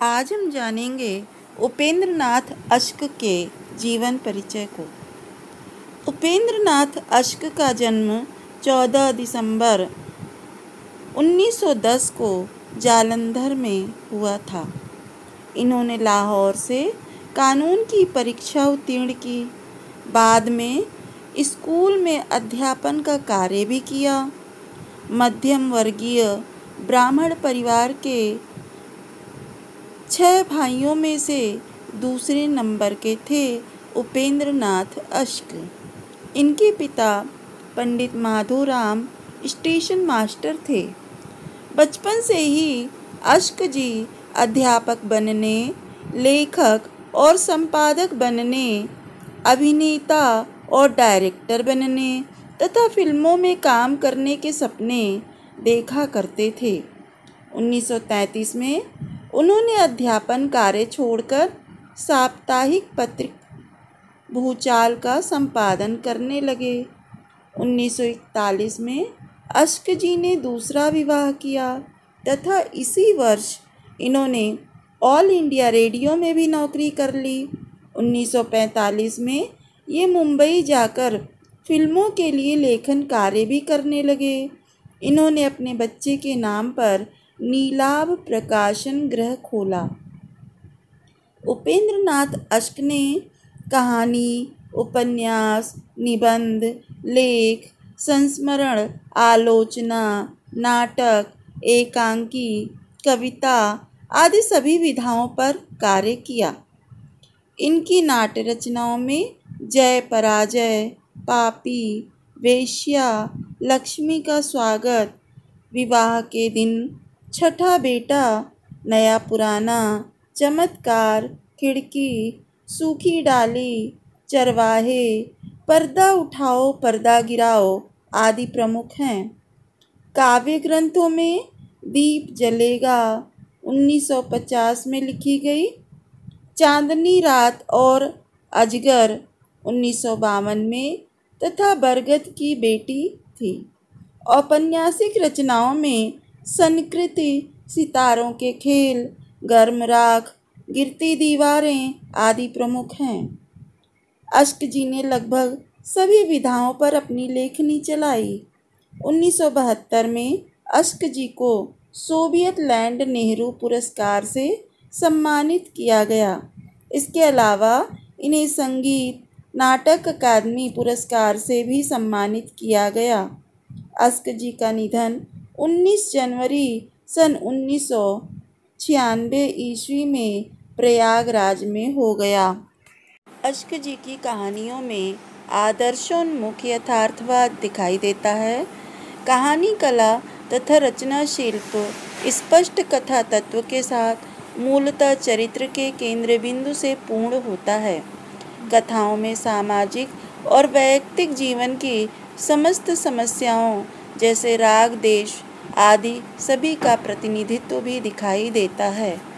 आज हम जानेंगे उपेंद्र नाथ अश्क के जीवन परिचय को। उपेंद्र नाथ अश्क का जन्म 14 दिसंबर 1910 को जालंधर में हुआ था। इन्होंने लाहौर से कानून की परीक्षा उत्तीर्ण की। बाद में स्कूल में अध्यापन का कार्य भी किया। मध्यम वर्गीय ब्राह्मण परिवार के 6 भाइयों में से दूसरे नंबर के थे उपेंद्र नाथ अश्क। इनके पिता पंडित माधोराम स्टेशन मास्टर थे। बचपन से ही अश्क जी अध्यापक बनने, लेखक और संपादक बनने, अभिनेता और डायरेक्टर बनने तथा फिल्मों में काम करने के सपने देखा करते थे। 1933 में उन्होंने अध्यापन कार्य छोड़कर साप्ताहिक पत्रिका भूचाल का संपादन करने लगे। 1941 में अश्क जी ने दूसरा विवाह किया तथा इसी वर्ष इन्होंने ऑल इंडिया रेडियो में भी नौकरी कर ली। 1945 में ये मुंबई जाकर फिल्मों के लिए लेखन कार्य भी करने लगे। इन्होंने अपने बच्चे के नाम पर नीलाभ प्रकाशन गृह खोला। उपेंद्र नाथ अश्क ने कहानी, उपन्यास, निबंध, लेख, संस्मरण, आलोचना, नाटक, एकांकी, कविता आदि सभी विधाओं पर कार्य किया। इनकी नाट्य रचनाओं में जय पराजय, पापी, वेश्या, लक्ष्मी का स्वागत, विवाह के दिन, छठा बेटा, नया पुराना, चमत्कार, खिड़की, सूखी डाली, चरवाहे, पर्दा उठाओ पर्दा गिराओ आदि प्रमुख हैं। काव्य ग्रंथों में दीप जलेगा 1950 में लिखी गई, चांदनी रात और अजगर 1952 में तथा बरगद की बेटी थी। औपन्यासिक रचनाओं में संकृति, सितारों के खेल, गर्म राख, गिरती दीवारें आदि प्रमुख हैं। अश्क जी ने लगभग सभी विधाओं पर अपनी लेखनी चलाई। 1972 में अश्क जी को सोवियत लैंड नेहरू पुरस्कार से सम्मानित किया गया। इसके अलावा इन्हें संगीत नाटक अकादमी पुरस्कार से भी सम्मानित किया गया। अश्क जी का निधन 19 जनवरी सन 1996 ईस्वी में प्रयागराज में हो गया। अश्क जी की कहानियों में आदर्शोन्मुख यथार्थवाद दिखाई देता है। कहानी कला तथा रचना शिल्प स्पष्ट कथा तत्व के साथ मूलतः चरित्र के केंद्र बिंदु से पूर्ण होता है। कथाओं में सामाजिक और वैयक्तिक जीवन की समस्त समस्याओं जैसे राग, देश आदि सभी का प्रतिनिधित्व भी दिखाई देता है।